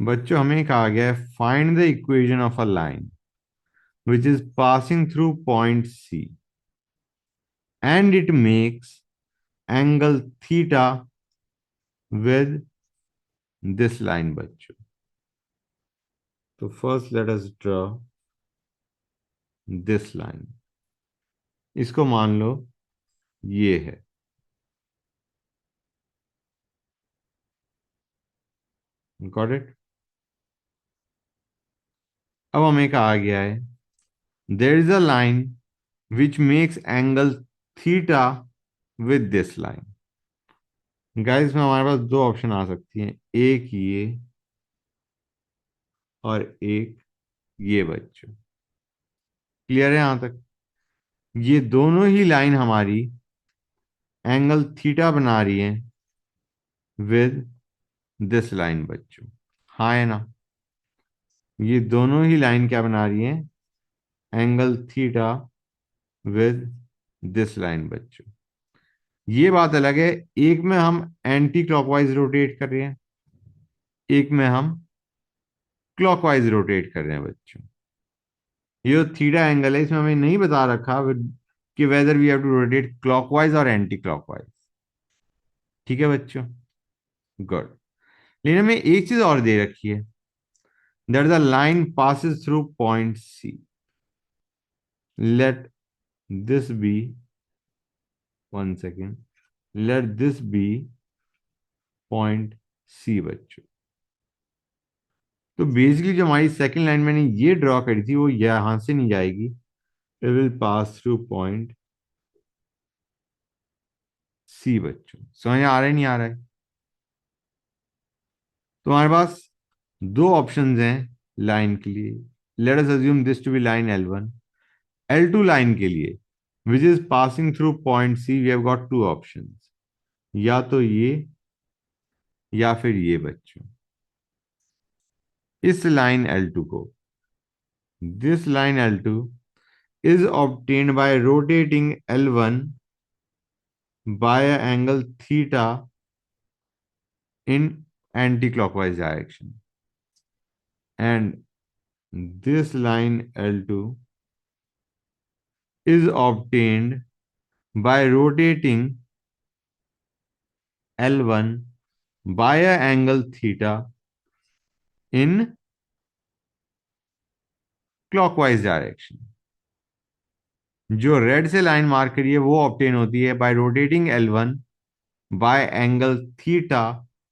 बच्चों हमें कहा गया है find the equation of a line which is passing through point C and it makes angle theta with this line बच्चों। तो first let us draw this line. इसको मान लो ये है। Got it. अब हमें कहा गया है there is a line which makes angle theta with this line. Guys में हमारे पास दो ऑप्शन आ सकती हैं, एक ये और एक ये बच्चों। क्लियर है यहां तक? ये दोनों ही लाइन हमारी एंगल थीटा बना रही है विद दिस लाइन बच्चों। हाँ है ना? ये दोनों ही लाइन क्या बना रही है? Angle theta with this line बच्चों। ये बात अलग है, एक में हम एंटी क्लॉकवाइज रोटेट कर रहे हैं, एक में हम क्लॉकवाइज रोटेट कर रहे हैं बच्चों। ये जो थीटा एंगल है इसमें हमें नहीं बता रखा कि whether we have to rotate clockwise और एंटी क्लॉकवाइज। ठीक है बच्चों? गुड। लेकिन हमें एक चीज और दे रखी है, that the line passes through point C. Let this be, one second, let this be point C बच्चों। तो बेसिकली जो हमारी सेकंड लाइन मैंने ये ड्रॉ करी थी वो यहां से नहीं जाएगी, it will pass through point C बच्चों। समझ आ रहा है नहीं आ रहा है? तो हमारे पास दो ऑप्शंस हैं लाइन के लिए। Let us assume this to be line L1। L2 line के लिए which is passing through point C we have got two options, या तो ये या फिर ये बच्चों। इस लाइन L2 को, this line L2 is obtained by rotating L1 by an angle theta in anti-clockwise direction, and this line L2 is obtained by rotating L1 by an angle theta in clockwise direction। जो red से line mark करी है वो obtain होती है bye rotating L1 bye angle theta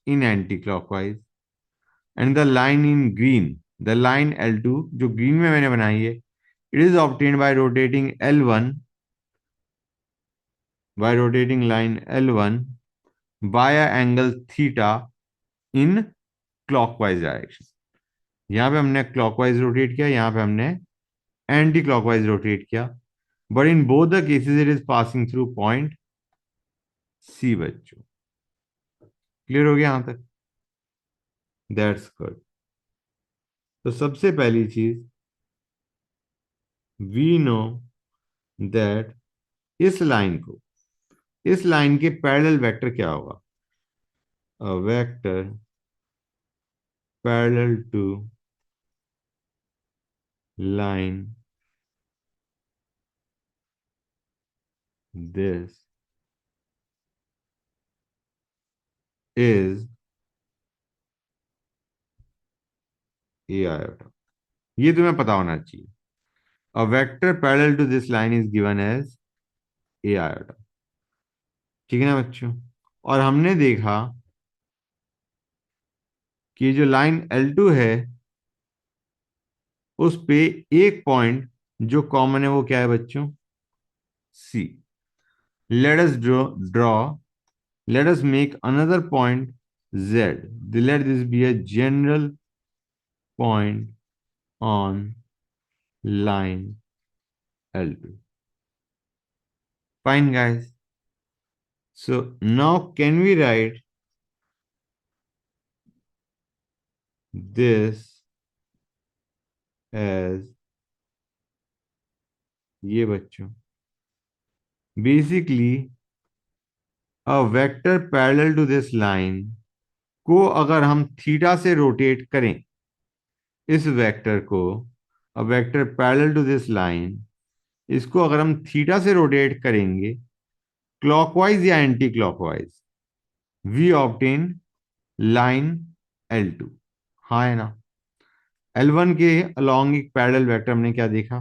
in anti clockwise, and the line in green, the line L2 जो green में मैंने बनाई है, it is obtained by rotating L1 bye rotating line L1 bye angle theta in clockwise direction. यहां पे हमने clockwise rotate किया, यहां पे हमने एंटी क्लॉकवाइज रोटेट किया, but in both the cases it is passing through point C बच्चों। Clear हो गया यहां तक? That's good. तो सबसे पहली चीज, वी नो दैट इस लाइन के पैरेलल वेक्टर क्या होगा? A vector parallel to line this is a iota. ये तुम्हें पता होना चाहिए। A vector parallel to this line is given as a iota. ठीक है ना बच्चों? और हमने देखा कि जो लाइन L2 है उस पे एक पॉइंट जो कॉमन है वो क्या है बच्चों? C. Let us draw let us make another point Z. Let this be a general point on line L2. Fine, guys. So now can we write this as ये बच्चों, basically a vector parallel to this line को अगर हम थीटा से rotate करें, इस vector को, a vector parallel to this line, इसको अगर हम थीटा से रोटेट करेंगे क्लॉकवाइज या anti clockwise, we obtain line L2। हाँ है ना? L1 के अलोंग एक पैरेलल वेक्टर हमने क्या देखा?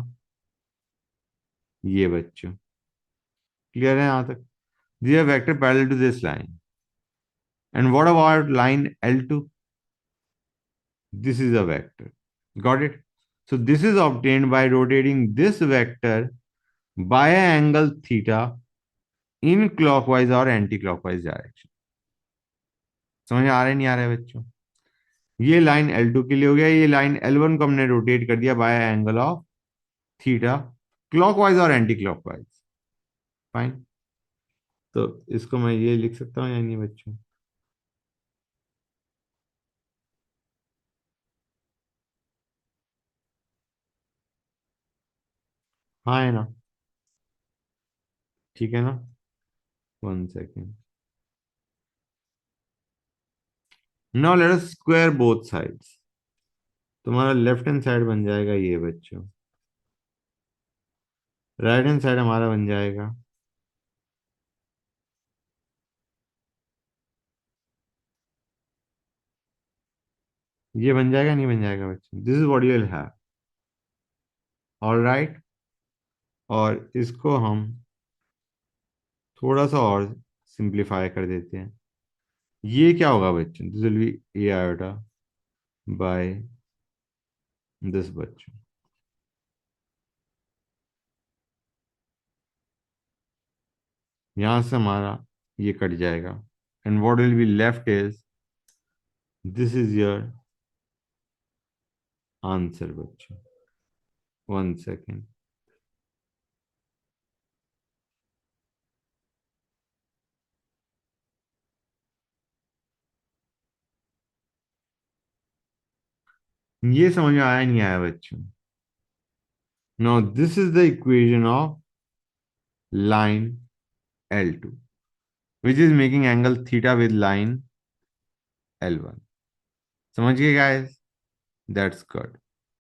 ये बच्चों, क्लियर है यहां तक? This vector parallel to this line, and what about line L2? This is a vector. Got it? So this is obtained by rotating this vector by an angle theta in clockwise or anti-clockwise direction. समझ आ रहा है नहीं आ रहा है बच्चों? ये line L2 के लिए हो गया, ये लाइन L1 को हमने रोटेट कर दिया bye angle of theta, clockwise और एंटी क्लॉकवाइज। फाइन। तो इसको मैं ये लिख सकता हूँ या नहीं बच्चों? हाँ है ना? ठीक है ना? One second. Now let us square both sides. तुम्हारा लेफ्ट हैंड साइड बन जाएगा ये बच्चों, राइट हैंड साइड हमारा बन जाएगा ये, बन जाएगा नहीं बन जाएगा बच्चों? This is what you will have. All right. और इसको हम थोड़ा सा और सिंप्लीफाई कर देते हैं। ये क्या होगा बच्चों? This will be a iota by this बच्चों। यहां से हमारा ये कट जाएगा, and what will be left is, this is your answer बच्चों। One second. ये समझ में आया नहीं आया बच्चों? Now this is the equation of line L2 which is making angle theta with line L1। समझ गए गाइस? That's good.